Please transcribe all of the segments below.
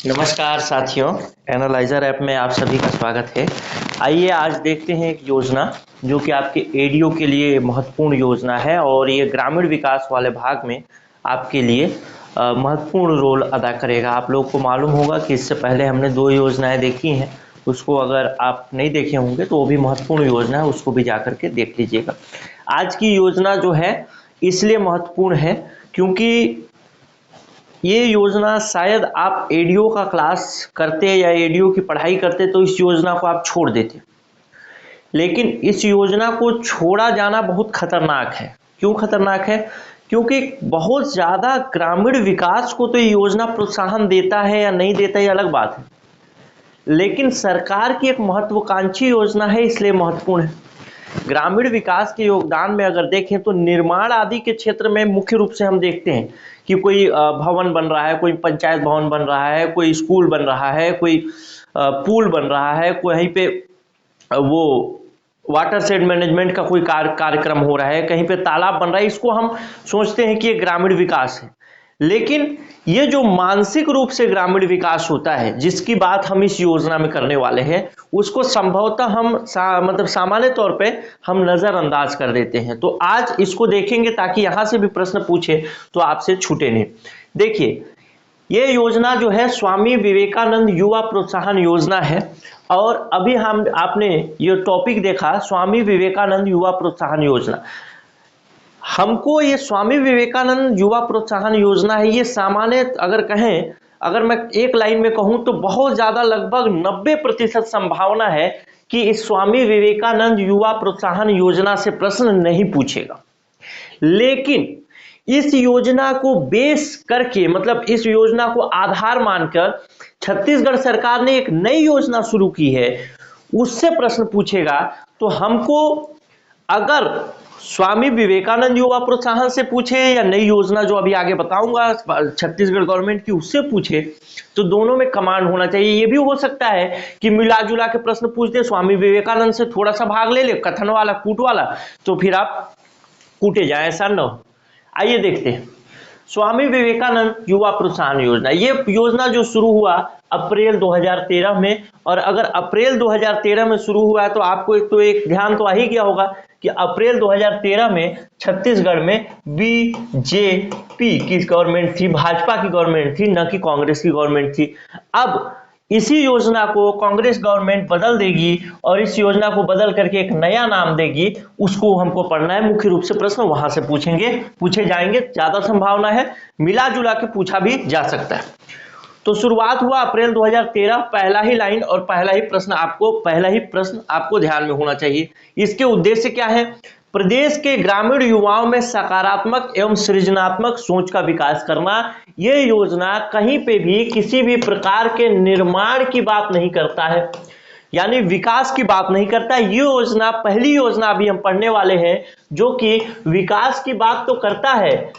नमस्कार साथियों, analyser app में आप सभी का स्वागत है। आइए आज देखते हैं एक योजना जो कि आपके एडीओ के लिए महत्वपूर्ण योजना है और ये ग्रामीण विकास वाले भाग में आपके लिए महत्वपूर्ण रोल अदा करेगा। आप लोग को मालूम होगा कि इससे पहले हमने 2 योजनाएं देखी हैं, उसको अगर आप नहीं देखे होंगे तो वो भी महत्वपूर्ण योजना है, उसको भी जा करके देख लीजिएगा। आज की योजना जो है इसलिए महत्वपूर्ण है क्योंकि ये योजना शायद आप एडीओ का क्लास करते या एडीओ की पढ़ाई करते तो इस योजना को आप छोड़ देते, लेकिन इस योजना को छोड़ा जाना बहुत खतरनाक है। क्यों खतरनाक है? क्योंकि बहुत ज़्यादा ग्रामीण विकास को तो ये योजना प्रोत्साहन देता है या नहीं देता ये अलग बात है, लेकिन सरकार की एक महत्वाकांक्षी योजना है इसलिए महत्वपूर्ण है। ग्रामीण विकास के योगदान में अगर देखें तो निर्माण आदि के क्षेत्र में मुख्य रूप से हम देखते हैं कि कोई भवन बन रहा है, कोई पंचायत भवन बन रहा है, कोई स्कूल बन रहा है, कोई पुल बन रहा है, कहीं पे वो वाटर शेड मैनेजमेंट का कोई कार्यक्रम हो रहा है, कहीं पे तालाब बन रहा है। इसको हम सोचते हैं कि ये ग्रामीण विकास है, लेकिन ये जो मानसिक रूप से ग्रामीण विकास होता है जिसकी बात हम इस योजना में करने वाले हैं, उसको संभवतः हम मतलब सामान्य तौर पे हम नजरअंदाज कर देते हैं। तो आज इसको देखेंगे ताकि यहां से भी प्रश्न पूछे तो आपसे छूटे नहीं। देखिए, ये योजना जो है स्वामी विवेकानंद युवा प्रोत्साहन योजना है और अभी आपने ये टॉपिक देखा स्वामी विवेकानंद युवा प्रोत्साहन योजना। हमको ये स्वामी विवेकानंद युवा प्रोत्साहन योजना है, ये सामान्य अगर कहें, अगर मैं एक लाइन में कहूं तो बहुत ज्यादा लगभग 90% संभावना है कि इस स्वामी विवेकानंद युवा प्रोत्साहन योजना से प्रश्न नहीं पूछेगा। लेकिन इस योजना को बेस करके, मतलब इस योजना को आधार मानकर छत्तीसगढ़ सरकार ने एक नई योजना शुरू की है, उससे प्रश्न पूछेगा। तो हमको अगर स्वामी विवेकानंद युवा प्रोत्साहन से पूछे या नई योजना जो अभी आगे बताऊंगा छत्तीसगढ़ गवर्नमेंट की उससे पूछे, तो दोनों में कमांड होना चाहिए। ये भी हो सकता है कि मिला जुला के प्रश्न पूछ दे, स्वामी विवेकानंद से थोड़ा सा भाग ले ले, कथन वाला कूट वाला, तो फिर आप कूटे जाए, ऐसा न हो। आइए देखते हैं स्वामी विवेकानंद युवा प्रोत्साहन योजना। ये योजना जो शुरू हुआ अप्रैल 2013 में, और अगर अप्रैल 2013 में शुरू हुआ है तो आपको एक ध्यान तो आ ही गया होगा कि अप्रैल 2013 में छत्तीसगढ़ में बीजेपी की गवर्नमेंट थी, भाजपा की गवर्नमेंट थी, न कि कांग्रेस की गवर्नमेंट थी। अब इसी योजना को कांग्रेस गवर्नमेंट बदल देगी और इस योजना को बदल करके एक नया नाम देगी, उसको हमको पढ़ना है। मुख्य रूप से प्रश्न वहां से पूछे जाएंगे, ज्यादा संभावना है, मिला जुला के पूछा भी जा सकता है। तो शुरुआत हुआ अप्रैल 2013, पहला ही लाइन और पहला ही प्रश्न आपको ध्यान में होना चाहिए। इसके उद्देश्य क्या है? प्रदेश के ग्रामीण युवाओं में सकारात्मक एवं सृजनात्मक सोच का विकास करना। यह योजना कहीं पे भी किसी भी प्रकार के निर्माण की बात नहीं करता है, यानी विकास की बात नहीं करता है। ये योजना पहली योजना अभी हम पढ़ने वाले हैं जो कि विकास की बात तो करता है,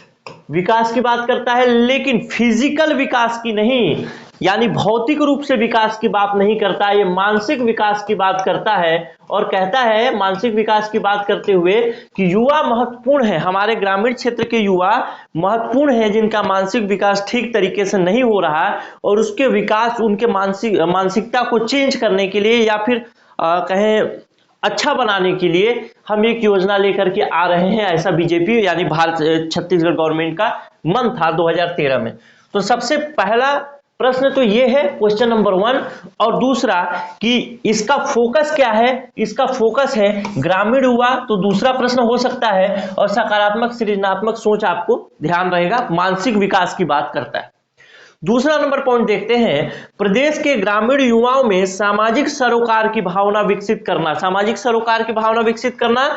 लेकिन फिजिकल विकास की नहीं, यानी भौतिक रूप से विकास की बात नहीं करता है। ये मानसिक विकास की बात करता है और कहता है मानसिक विकास की बात करते हुए कि युवा महत्वपूर्ण है, हमारे ग्रामीण क्षेत्र के युवा महत्वपूर्ण है जिनका मानसिक विकास ठीक तरीके से नहीं हो रहा है, और उसके विकास, उनके मानसिकता को चेंज करने के लिए या फिर कहें अच्छा बनाने के लिए हम एक योजना लेकर के आ रहे हैं। ऐसा बीजेपी यानी भारत छत्तीसगढ़ गवर्नमेंट का मन था 2013 में। तो सबसे पहला प्रश्न तो ये है, क्वेश्चन नंबर 1। और दूसरा कि इसका फोकस क्या है? इसका फोकस है ग्रामीण युवा, तो दूसरा प्रश्न हो सकता है। और सकारात्मक सृजनात्मक सोच आपको ध्यान रहेगा, मानसिक विकास की बात करता है। दूसरा नंबर पॉइंट देखते हैं, प्रदेश के ग्रामीण युवाओं में सामाजिक सरोकार की भावना विकसित करना। सामाजिक सरोकार की भावना विकसित करना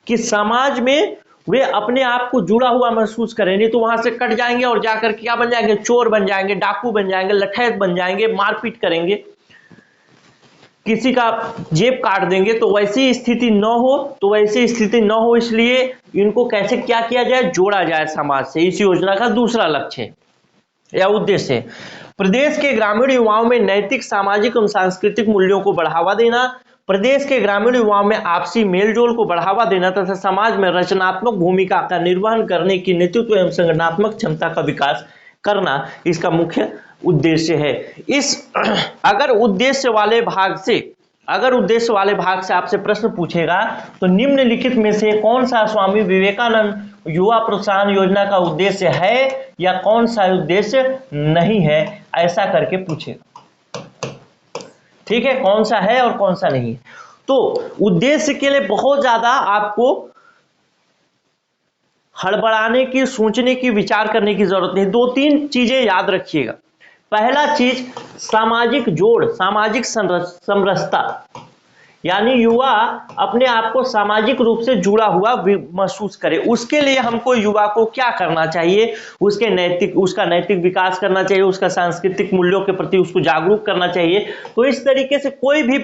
कि समाज में वे अपने आप को जुड़ा हुआ महसूस करें, नहीं तो वहां से कट जाएंगे और जाकर क्या बन जाएंगे? चोर बन जाएंगे, डाकू बन जाएंगे, लठैत बन जाएंगे, मारपीट करेंगे, किसी का जेब काट देंगे। तो वैसी स्थिति न हो, इसलिए इनको कैसे क्या किया जाए? जोड़ा जाए समाज से। इस योजना का दूसरा लक्ष्य है या उद्देश्य है प्रदेश के ग्रामीण युवाओं में नैतिक, सामाजिक एवं सांस्कृतिक मूल्यों को बढ़ावा देना। प्रदेश के ग्रामीण युवाओं में आपसी मेलजोल को बढ़ावा देना तथा समाज में रचनात्मक भूमिका का निर्वहन करने की नेतृत्व एवं संगठनात्मक क्षमता का विकास करना इसका मुख्य उद्देश्य है। इस अगर उद्देश्य वाले भाग से आपसे प्रश्न पूछेगा तो निम्नलिखित में से कौन सा स्वामी विवेकानंद युवा प्रोत्साहन योजना का उद्देश्य है या कौन सा उद्देश्य नहीं है, ऐसा करके पूछेगा। ठीक है, कौन सा है और कौन सा नहीं है। तो उद्देश्य के लिए बहुत ज्यादा आपको हड़बड़ाने की, सोचने की, विचार करने की जरूरत नहीं। 2-3 चीजें याद रखिएगा। पहला चीज सामाजिक जोड़, सामाजिक समरसता, यानी युवा अपने आप को सामाजिक रूप से जुड़ा हुआ महसूस करे। उसके लिए हमको युवा को क्या करना चाहिए, उसका नैतिक विकास करना चाहिए, उसका सांस्कृतिक मूल्यों के प्रति उसको जागरूक करना चाहिए। तो इस तरीके से कोई भी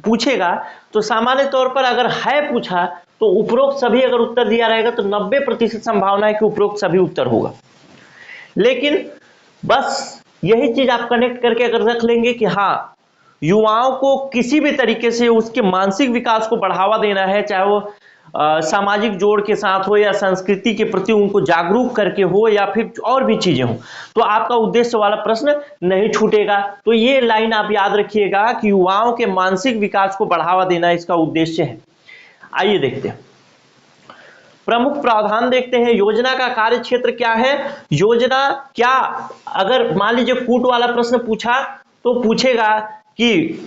पूछेगा तो सामान्य तौर पर अगर है पूछा तो उपरोक्त सभी अगर उत्तर दिया रहेगा तो 90% संभावना है कि उपरोक्त सभी उत्तर होगा। लेकिन बस यही चीज आप कनेक्ट करके अगर रख लेंगे कि हाँ, युवाओं को किसी भी तरीके से उसके मानसिक विकास को बढ़ावा देना है, चाहे वो सामाजिक जोड़ के साथ हो या संस्कृति के प्रति उनको जागरूक करके हो या फिर और भी चीजें हो, तो आपका उद्देश्य वाला प्रश्न नहीं छूटेगा। तो ये लाइन आप याद रखिएगा कि युवाओं के मानसिक विकास को बढ़ावा देना इसका उद्देश्य है। आइए देखते हैं प्रमुख प्रावधान, देखते हैं योजना का कार्य क्षेत्र क्या है। योजना क्या, अगर मान लीजिए कूट वाला प्रश्न पूछा तो पूछेगा कि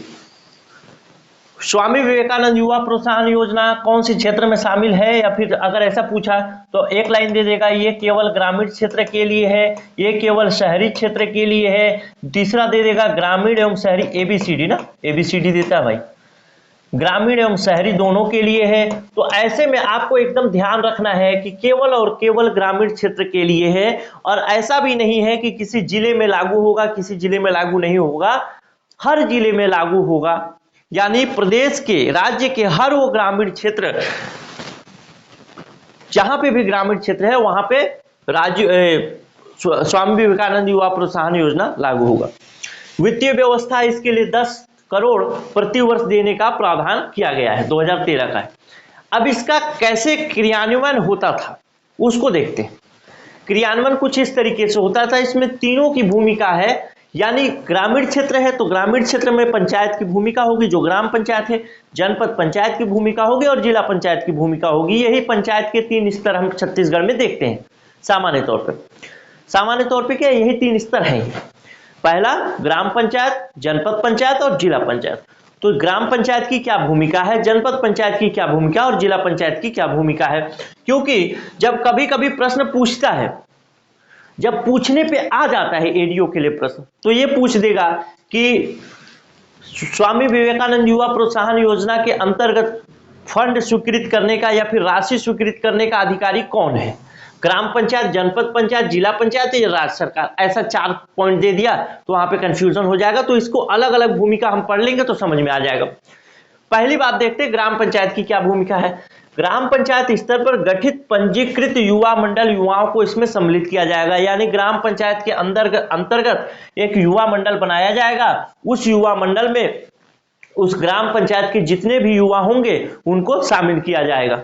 स्वामी विवेकानंद युवा प्रोत्साहन योजना कौन से क्षेत्र में शामिल है, या फिर अगर ऐसा पूछा तो एक लाइन दे देगा ये केवल ग्रामीण क्षेत्र के लिए है, ये केवल शहरी क्षेत्र के लिए है। तीसरा दे देगा ग्रामीण एवं शहरी, एबीसीडी ना, एबीसीडी देता है भाई, ग्रामीण एवं शहरी दोनों के लिए है। तो ऐसे में आपको एकदम ध्यान रखना है कि केवल और केवल ग्रामीण क्षेत्र के लिए है, और ऐसा भी नहीं है कि किसी जिले में लागू होगा, किसी जिले में लागू नहीं होगा, हर जिले में लागू होगा। यानी प्रदेश के, राज्य के हर वो ग्रामीण क्षेत्र, जहां पे भी ग्रामीण क्षेत्र है वहां पे स्वामी विवेकानंद युवा प्रोत्साहन योजना लागू होगा। वित्तीय व्यवस्था इसके लिए 10 करोड़ प्रति वर्ष देने का प्रावधान किया गया है, 2013 का है। अब इसका कैसे क्रियान्वयन होता था उसको देखते हैं। क्रियान्वयन कुछ इस तरीके से होता था, इसमें तीनों की भूमिका है। यानी ग्रामीण क्षेत्र है तो ग्रामीण क्षेत्र में पंचायत की भूमिका होगी, जो ग्राम पंचायत है, जनपद पंचायत की भूमिका होगी और जिला पंचायत की भूमिका होगी। यही पंचायत के 3 स्तर हम छत्तीसगढ़ में देखते हैं सामान्य तौर पर क्या यही 3 स्तर हैं। पहला ग्राम पंचायत, जनपद पंचायत और जिला पंचायत। तो ग्राम पंचायत की क्या भूमिका है, जनपद पंचायत की क्या भूमिका और जिला पंचायत की क्या भूमिका है। क्योंकि जब कभी कभी प्रश्न पूछता है, जब पूछने पे आ जाता है एडीओ के लिए प्रश्न, तो ये पूछ देगा कि स्वामी विवेकानंद युवा प्रोत्साहन योजना के अंतर्गत फंड स्वीकृत करने का या फिर राशि स्वीकृत करने का अधिकारी कौन है, ग्राम पंचायत, जनपद पंचायत, जिला पंचायत या राज्य सरकार। ऐसा 4 पॉइंट दे दिया तो वहां पे कंफ्यूजन हो जाएगा। तो इसको अलग अलग भूमिका हम पढ़ लेंगे तो समझ में आ जाएगा। पहली बात देखते हैं ग्राम पंचायत की क्या भूमिका है। ग्राम पंचायत स्तर पर गठित पंजीकृत युवा मंडल, युवाओं को इसमें सम्मिलित किया जाएगा। यानी ग्राम पंचायत के अंतर्गत एक युवा मंडल बनाया जाएगा। उस युवा मंडल में उस ग्राम पंचायत के जितने भी युवा होंगे उनको शामिल किया जाएगा।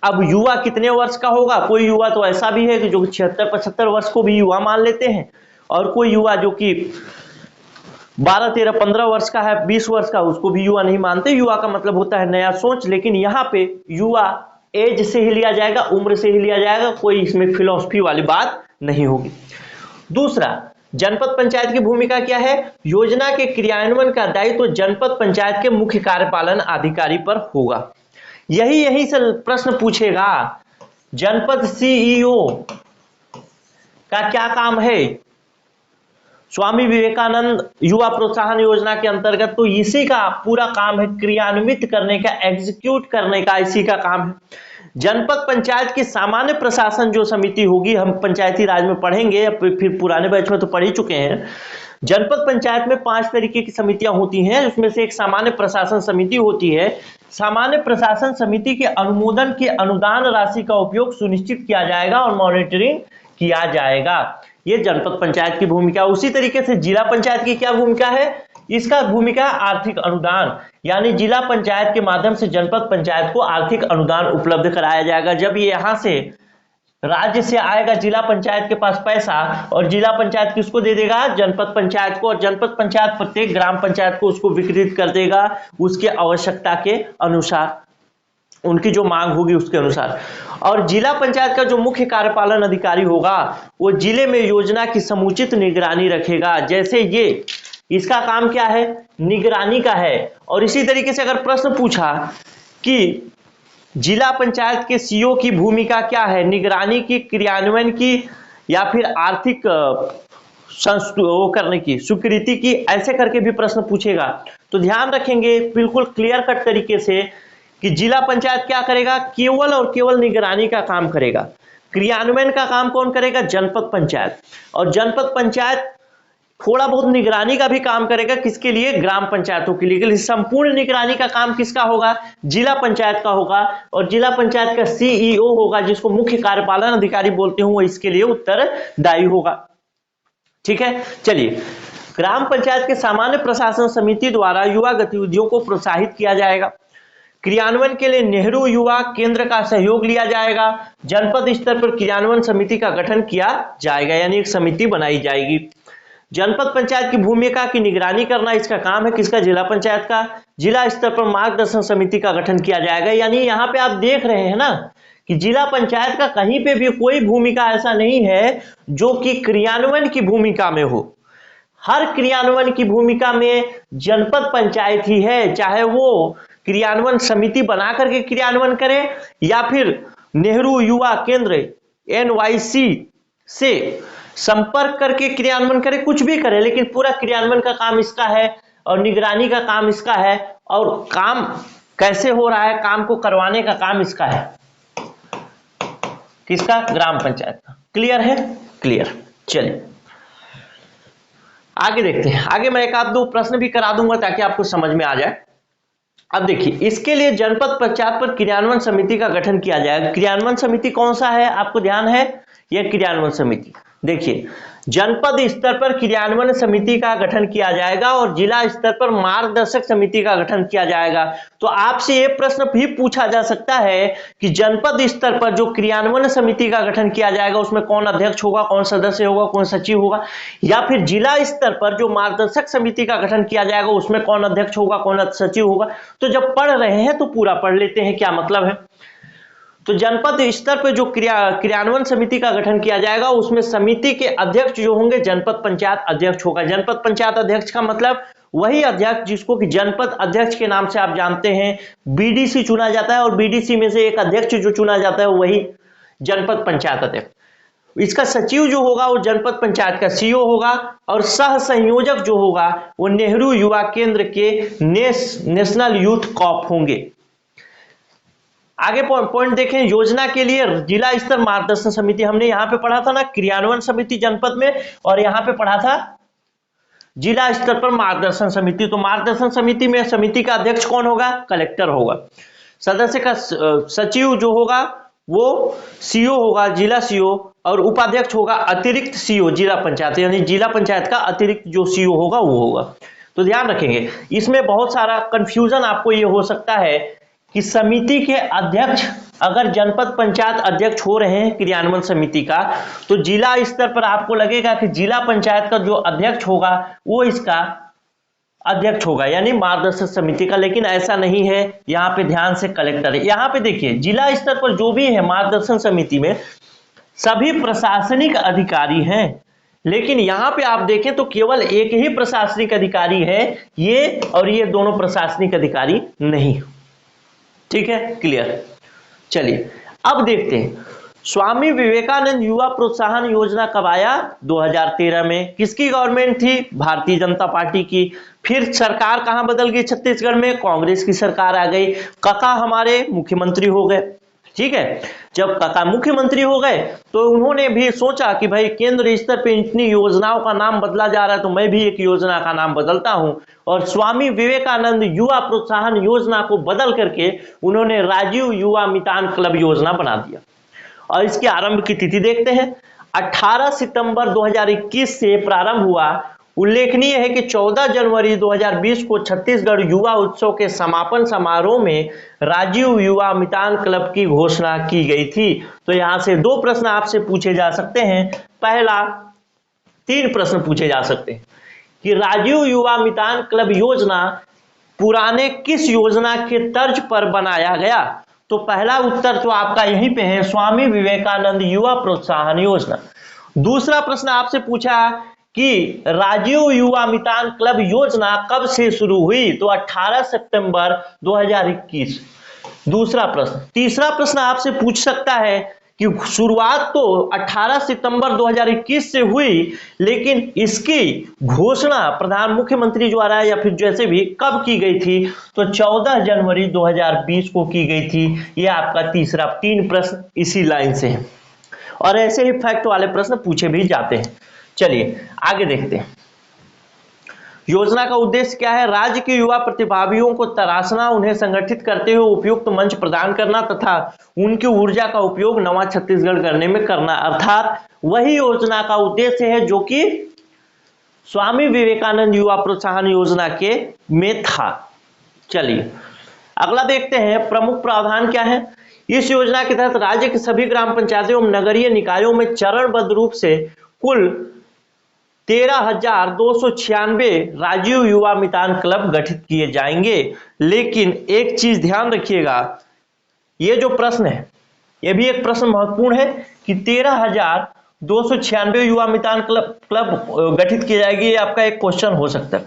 अब युवा कितने वर्ष का होगा, कोई युवा तो ऐसा भी है कि जो 76-75 वर्ष को भी युवा मान लेते हैं, और कोई युवा जो कि 12, 13, 15 वर्ष का है, 20 वर्ष का, उसको भी युवा नहीं मानते। युवा का मतलब होता है नया सोच, लेकिन यहाँ पे युवा एज से ही लिया जाएगा, उम्र से ही लिया जाएगा, कोई इसमें फिलॉसफी वाली बात नहीं होगी। दूसरा, जनपद पंचायत की भूमिका क्या है। योजना के क्रियान्वयन का दायित्व जनपद पंचायत के मुख्य कार्यपालन अधिकारी पर होगा। यही से प्रश्न पूछेगा, जनपद सीईओ का क्या काम है स्वामी विवेकानंद युवा प्रोत्साहन योजना के अंतर्गत। तो इसी का पूरा काम है क्रियान्वित करने का, एग्जीक्यूट करने का, इसी का काम है। जनपद पंचायत की सामान्य प्रशासन जो समिति होगी, हम पंचायती राज में पढ़ेंगे, फिर पुराने बैच में तो पढ़ ही चुके हैं। जनपद पंचायत में 5 तरीके की समितियां होती हैं, उसमें से एक सामान्य प्रशासन समिति होती है। सामान्य प्रशासन समिति के अनुमोदन की अनुदान राशि का उपयोग सुनिश्चित किया जाएगा और मॉनिटरिंग किया जाएगा। ये जनपद पंचायत की भूमिका। उसी तरीके से जिला पंचायत की क्या भूमिका है, इसका भूमिका आर्थिक अनुदान, यानी जिला पंचायत के माध्यम से जनपद पंचायत को आर्थिक अनुदान उपलब्ध कराया जाएगा। जब ये यहाँ से राज्य से आएगा जिला पंचायत के पास पैसा, और जिला पंचायत किसको दे देगा? जनपद पंचायत को, और जनपद पंचायत प्रत्येक ग्राम पंचायत को उसको वितरित कर देगा उसके आवश्यकता के अनुसार, उनकी जो मांग होगी उसके अनुसार। और जिला पंचायत का जो मुख्य कार्यपालन अधिकारी होगा वो जिले में योजना की समुचित निगरानी रखेगा। जैसे ये इसका काम क्या है? निगरानी का है। और इसी तरीके से अगर प्रश्न पूछा कि जिला पंचायत के सीईओ की भूमिका क्या है? निगरानी की, क्रियान्वयन की, या फिर आर्थिक वो करने की, स्वीकृति की, ऐसे करके भी प्रश्न पूछेगा। तो ध्यान रखेंगे बिल्कुल क्लियर कट तरीके से कि जिला पंचायत क्या करेगा? केवल और केवल निगरानी का काम करेगा। क्रियान्वयन का काम कौन करेगा? जनपद पंचायत। और जनपद पंचायत थोड़ा बहुत निगरानी का भी काम करेगा, किसके लिए? ग्राम पंचायतों के लिए। संपूर्ण निगरानी का काम किसका होगा? जिला पंचायत का होगा। और जिला पंचायत का सीईओ होगा, जिसको मुख्य कार्यपालन अधिकारी बोलते हैं, वो इसके लिए उत्तरदायी होगा। ठीक है, चलिए। ग्राम पंचायत के सामान्य प्रशासन समिति द्वारा युवा गतिविधियों को प्रोत्साहित किया जाएगा। क्रियान्वयन के लिए नेहरू युवा केंद्र का सहयोग लिया जाएगा। जनपद स्तर पर क्रियान्वयन समिति का गठन किया जाएगा, यानी एक समिति बनाई जाएगी। जनपद पंचायत की भूमिका की निगरानी करना इसका काम है, किसका? जिला पंचायत का। जिला स्तर पर मार्गदर्शन समिति का गठन किया जाएगा। यानी यहाँ पे आप देख रहे हैं ना कि जिला पंचायत का कहीं पे भी कोई भूमिका ऐसा नहीं है जो कि क्रियान्वयन की भूमिका में हो। हर क्रियान्वयन की भूमिका में जनपद पंचायत ही है, चाहे वो क्रियान्वयन समिति बना करके क्रियान्वयन करे या फिर नेहरू युवा केंद्र NYC से संपर्क करके क्रियान्वयन करे, कुछ भी करे, लेकिन पूरा क्रियान्वयन का काम इसका है और निगरानी का काम इसका है, और काम कैसे हो रहा है, काम को करवाने का काम इसका है, किसका? ग्राम पंचायत का। क्लियर है? क्लियर। चलिए आगे देखते हैं। आगे मैं एक आध दो प्रश्न भी करा दूंगा ताकि आपको समझ में आ जाए। अब देखिए, इसके लिए जनपद पंचायत पर क्रियान्वयन समिति का गठन किया जाएगा। क्रियान्वयन समिति कौन सा है, आपको ध्यान है? यह क्रियान्वयन समिति। देखिए, जनपद स्तर पर क्रियान्वयन समिति का गठन किया जाएगा और जिला स्तर पर मार्गदर्शक समिति का गठन किया जाएगा। तो आपसे यह प्रश्न भी पूछा जा सकता है कि जनपद स्तर पर जो क्रियान्वयन समिति का गठन किया जाएगा उसमें कौन अध्यक्ष होगा, कौन सदस्य होगा, कौन सचिव होगा, या फिर जिला स्तर पर जो मार्गदर्शक समिति का गठन किया जाएगा उसमें कौन अध्यक्ष होगा, कौन सचिव होगा। तो जब पढ़ रहे हैं तो पूरा पढ़ लेते हैं क्या मतलब है। तो जनपद स्तर पर जो क्रियान्वयन समिति का गठन किया जाएगा उसमें समिति के अध्यक्ष जो होंगे जनपद पंचायत अध्यक्ष होगा। जनपद पंचायत अध्यक्ष का मतलब वही अध्यक्ष जिसको कि जनपद अध्यक्ष के नाम से आप जानते हैं। बीडीसी चुना जाता है और बीडीसी में से एक अध्यक्ष जो चुना जाता है वही जनपद पंचायत अध्यक्ष। इसका सचिव जो होगा वो जनपद पंचायत का सीईओ होगा और सह संयोजक जो होगा वो नेहरू युवा केंद्र के नेशनल यूथ कॉप होंगे। आगे पॉइंट देखें, योजना के लिए जिला स्तर मार्गदर्शन समिति। हमने यहां पे पढ़ा था ना क्रियान्वयन समिति जनपद में, और यहां पे पढ़ा था जिला स्तर पर मार्गदर्शन समिति। तो मार्गदर्शन समिति में समिति का अध्यक्ष कौन होगा? कलेक्टर होगा। सदस्य का सचिव जो होगा वो सीईओ होगा, जिला सीईओ, और उपाध्यक्ष होगा अतिरिक्त सीईओ जिला पंचायत, यानी जिला पंचायत का अतिरिक्त जो सीईओ होगा वो होगा। तो ध्यान रखेंगे, इसमें बहुत सारा कंफ्यूजन आपको ये हो सकता है कि समिति के अध्यक्ष अगर जनपद पंचायत अध्यक्ष हो रहे हैं क्रियान्वयन समिति का, तो जिला स्तर पर आपको लगेगा कि जिला पंचायत का जो अध्यक्ष होगा वो इसका अध्यक्ष होगा, यानी मार्गदर्शक समिति का। लेकिन ऐसा नहीं है, यहाँ पे ध्यान से कलेक्टर है। यहाँ पे देखिए, जिला स्तर पर जो भी है मार्गदर्शन समिति में सभी प्रशासनिक अधिकारी हैं, लेकिन यहां पे आप देखें तो केवल एक ही प्रशासनिक अधिकारी है, ये और ये दोनों प्रशासनिक अधिकारी नहीं। ठीक है, क्लियर। चलिए अब देखते हैं, स्वामी विवेकानंद युवा प्रोत्साहन योजना कब आया? 2013 में। किसकी गवर्नमेंट थी? भारतीय जनता पार्टी की। फिर सरकार कहां बदल गई? छत्तीसगढ़ में कांग्रेस की सरकार आ गई। काका हमारे मुख्यमंत्री हो गए। ठीक है, जब काका मुख्यमंत्री हो गए तो उन्होंने भी सोचा कि भाई केंद्र स्तर पे इतनी योजनाओं का नाम बदला जा रहा है तो मैं भी एक योजना का नाम बदलता हूं, और स्वामी विवेकानंद युवा प्रोत्साहन योजना को बदल करके उन्होंने राजीव युवा मितान क्लब योजना बना दिया। और इसके आरंभ की तिथि देखते हैं, 18 सितंबर 2021 से प्रारंभ हुआ उल्लेखनीय है कि 14 जनवरी 2020 को छत्तीसगढ़ युवा उत्सव के समापन समारोह में राजीव युवा मितान क्लब की घोषणा की गई थी। तो यहां से 2 प्रश्न आपसे पूछे जा सकते हैं। पहला, 3 प्रश्न पूछे जा सकते हैं कि राजीव युवा मितान क्लब योजना पुराने किस योजना के तर्ज पर बनाया गया। तो पहला उत्तर तो आपका यहीं पे है, स्वामी विवेकानंद युवा प्रोत्साहन योजना। दूसरा प्रश्न आपसे पूछा कि राजीव युवा मितान क्लब योजना कब से शुरू हुई। तो 18 सितंबर 2021। दूसरा प्रश्न। तीसरा प्रश्न आपसे पूछ सकता है कि शुरुआत तो 18 सितंबर 2021 से हुई, लेकिन इसकी घोषणा प्रधान मुख्यमंत्री द्वारा या फिर जैसे भी कब की गई थी। तो 14 जनवरी 2020 को की गई थी। यह आपका तीसरा। 3 प्रश्न इसी लाइन से है और ऐसे ही फैक्ट वाले प्रश्न पूछे भी जाते हैं। चलिए आगे देखते हैं। योजना का उद्देश्य क्या है। राज्य के युवा प्रतिभागियों को तराशना, उन्हें संगठित करते हुए उपयुक्त मंच प्रदान करना तथा उनकी ऊर्जा का उपयोग नवा छत्तीसगढ़ करने में करना, अर्थात वही योजना का उद्देश्य है जो कि स्वामी विवेकानंद युवा प्रोत्साहन योजना के में था। चलिए अगला देखते हैं, प्रमुख प्रावधान क्या है। इस योजना के तहत राज्य के सभी ग्राम पंचायतों एवं नगरीय निकायों में चरणबद्ध रूप से कुल 13,296 राजीव युवा मितान क्लब गठित किए जाएंगे। लेकिन एक चीज ध्यान रखिएगा, ये जो प्रश्न है ये भी एक प्रश्न महत्वपूर्ण है कि 13,296 युवा मितान क्लब गठित किए जाएगी। ये आपका एक क्वेश्चन हो सकता है।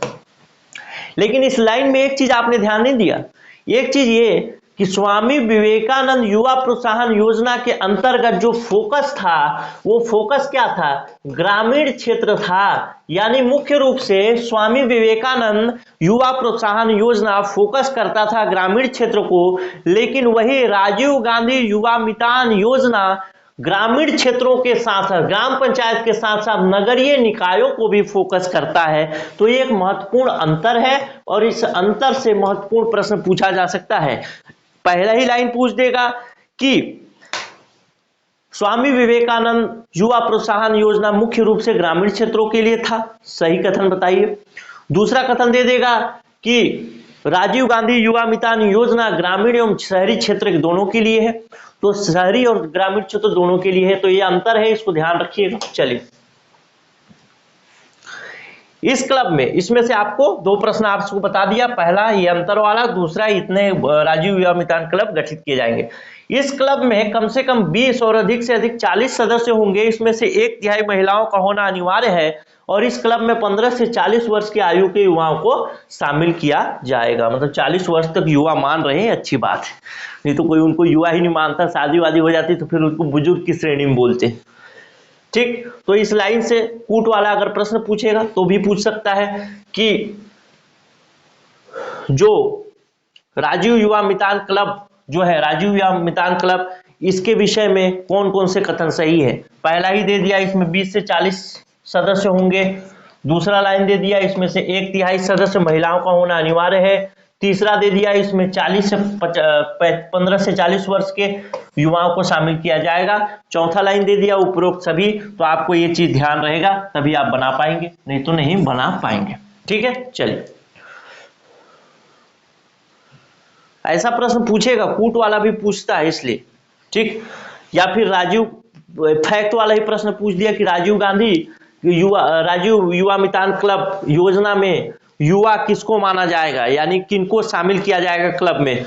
लेकिन इस लाइन में एक चीज आपने ध्यान नहीं दिया। एक चीज ये कि स्वामी विवेकानंद युवा प्रोत्साहन योजना के अंतर्गत जो फोकस था वो फोकस क्या था, ग्रामीण क्षेत्र था। यानी मुख्य रूप से स्वामी विवेकानंद युवा प्रोत्साहन योजना फोकस करता था ग्रामीण क्षेत्र को, लेकिन वही राजीव गांधी युवा मितान योजना ग्रामीण क्षेत्रों के साथ साथ ग्राम पंचायत के साथ साथ नगरीय निकायों को भी फोकस करता है। तो ये एक महत्वपूर्ण अंतर है और इस अंतर से महत्वपूर्ण प्रश्न पूछा जा सकता है। पहला ही लाइन पूछ देगा कि स्वामी विवेकानंद युवा प्रोत्साहन योजना मुख्य रूप से ग्रामीण क्षेत्रों के लिए था, सही कथन बताइए। दूसरा कथन दे देगा कि राजीव गांधी युवा मितान योजना ग्रामीण एवं शहरी क्षेत्र के दोनों के लिए है। तो शहरी और ग्रामीण क्षेत्र दोनों के लिए है, तो ये अंतर है, इसको ध्यान रखिएगा। चलिए इस क्लब में, इसमें से आपको 2 प्रश्न आपको बता दिया, पहला ये अंतर वाला, दूसरा इतने राजीव युवा मितान क्लब गठित किए जाएंगे। इस क्लब में कम से कम 20 और अधिक से अधिक 40 सदस्य होंगे। इसमें से 1/3 महिलाओं का होना अनिवार्य है और इस क्लब में 15 से 40 वर्ष की आयु के युवाओं को शामिल किया जाएगा। मतलब 40 वर्ष तक युवा मान रहे हैं, अच्छी बात है। नहीं तो कोई उनको युवा ही नहीं मानता, शादी वादी हो जाती तो फिर उनको बुजुर्ग की श्रेणी में बोलते। ठीक, तो इस लाइन से कूट वाला अगर प्रश्न पूछेगा तो भी पूछ सकता है कि जो राजीव युवा मितान क्लब जो है, राजीव युवा मितान क्लब, इसके विषय में कौन कौन से कथन सही है। पहला ही दे दिया, इसमें 20 से 40 सदस्य होंगे। दूसरा लाइन दे दिया, इसमें से 1/3 सदस्य महिलाओं का होना अनिवार्य है। तीसरा दे दिया, इसमें 15 से 40 वर्ष के युवाओं को शामिल किया जाएगा। चौथा लाइन दे दिया, उपरोक्त सभी। तो आपको ये चीज ध्यान रहेगा, तभी आप बना पाएंगे, नहीं तो नहीं बना पाएंगे। ठीक है, चलिए ऐसा प्रश्न पूछेगा, कूट वाला भी पूछता है इसलिए। ठीक, या फिर राजीव फैक्ट वाला ही प्रश्न पूछ दिया कि राजीव युवा मितान क्लब योजना में युवा किसको माना जाएगा, यानी किनको शामिल किया जाएगा क्लब में।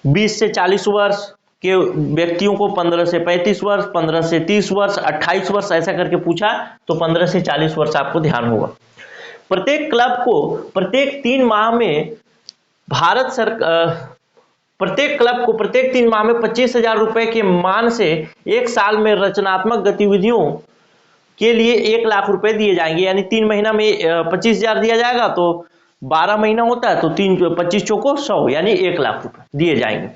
20 से 40 वर्ष के व्यक्तियों को 15 से 35 वर्ष, 15 से 30 वर्ष, 28 वर्ष, ऐसा करके पूछा तो 15 से 40 वर्ष आपको ध्यान होगा। प्रत्येक क्लब को प्रत्येक 3 माह में प्रत्येक क्लब को प्रत्येक 3 माह में 25,000 रुपए के मान से 1 साल में रचनात्मक गतिविधियों के लिए 1 लाख रुपए दिए जाएंगे। यानी 3 महीना में 25,000 दिया जाएगा, तो 12 महीना होता है तो 25 चौको 100, यानी 1 लाख रुपए दिए जाएंगे।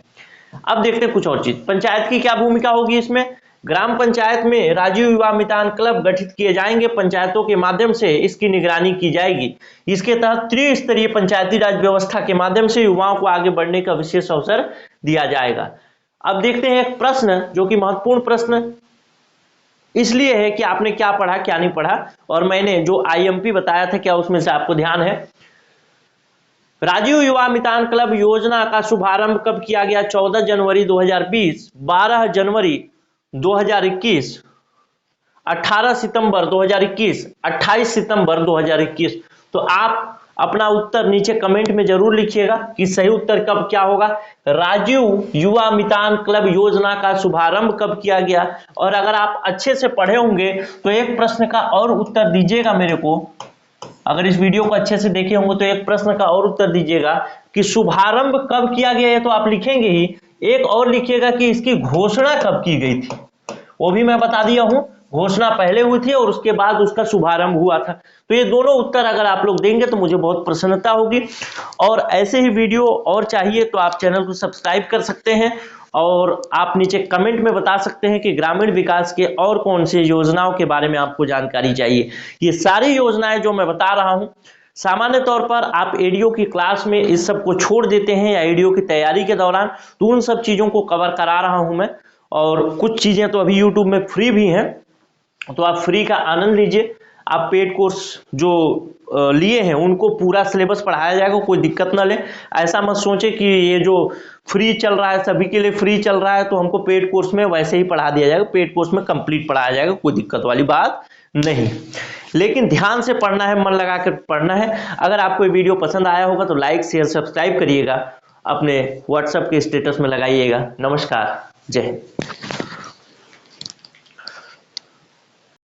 अब देखते हैं कुछ और चीज, पंचायत की क्या भूमिका होगी इसमें। ग्राम पंचायत में राजीव युवा मितान क्लब गठित किए जाएंगे। पंचायतों के माध्यम से इसकी निगरानी की जाएगी। इसके तहत त्रिस्तरीय पंचायती राज व्यवस्था के माध्यम से युवाओं को आगे बढ़ने का विशेष अवसर दिया जाएगा। अब देखते हैं एक प्रश्न जो कि महत्वपूर्ण प्रश्न इसलिए है कि आपने क्या पढ़ा क्या नहीं पढ़ा। और मैंने जो आईएमपी बताया था, क्या उसमें से आपको ध्यान है? राजीव युवा मितान क्लब योजना का शुभारंभ कब किया गया? 14 जनवरी 2020, 12 जनवरी 2021, 18 सितंबर 2021, 28 सितंबर 2021। तो आप अपना उत्तर नीचे कमेंट में जरूर लिखिएगा कि सही उत्तर कब क्या होगा। राजीव युवा मितान क्लब योजना का शुभारंभ कब किया गया? और अगर आप अच्छे से पढ़े होंगे तो एक प्रश्न का और उत्तर दीजिएगा मेरे को। अगर इस वीडियो को अच्छे से देखे होंगे तो एक प्रश्न का और उत्तर दीजिएगा कि शुभारंभ कब किया गया है, तो आप लिखेंगे ही। एक और लिखिएगा कि इसकी घोषणा कब की गई थी, वो भी मैं बता दिया हूं। घोषणा पहले हुई थी और उसके बाद उसका शुभारंभ हुआ था। तो ये दोनों उत्तर अगर आप लोग देंगे तो मुझे बहुत प्रसन्नता होगी। और ऐसे ही वीडियो और चाहिए तो आप चैनल को सब्सक्राइब कर सकते हैं और आप नीचे कमेंट में बता सकते हैं कि ग्रामीण विकास के और कौन सी योजनाओं के बारे में आपको जानकारी चाहिए। ये सारी योजनाएं जो मैं बता रहा हूं, सामान्य तौर पर आप एडीओ की क्लास में इस सब को छोड़ देते हैं या एडीओ की तैयारी के दौरान, तो उन सब चीजों को कवर करा रहा हूं मैं। और कुछ चीजें तो अभी यूट्यूब में फ्री भी हैं, तो आप फ्री का आनंद लीजिए। आप पेड कोर्स जो लिए हैं उनको पूरा सिलेबस पढ़ाया जाएगा, कोई दिक्कत ना ले। ऐसा मत सोचे कि ये जो फ्री चल रहा है, सभी के लिए फ्री चल रहा है, तो हमको पेड कोर्स में वैसे ही पढ़ा दिया जाएगा। पेड कोर्स में कंप्लीट पढ़ाया जाएगा, कोई दिक्कत वाली बात नहीं। लेकिन ध्यान से पढ़ना है, मन लगा कर पढ़ना है। अगर आपको ये वीडियो पसंद आया होगा तो लाइक शेयर सब्सक्राइब करिएगा, अपने व्हाट्सएप के स्टेटस में लगाइएगा। नमस्कार, जय हिंद।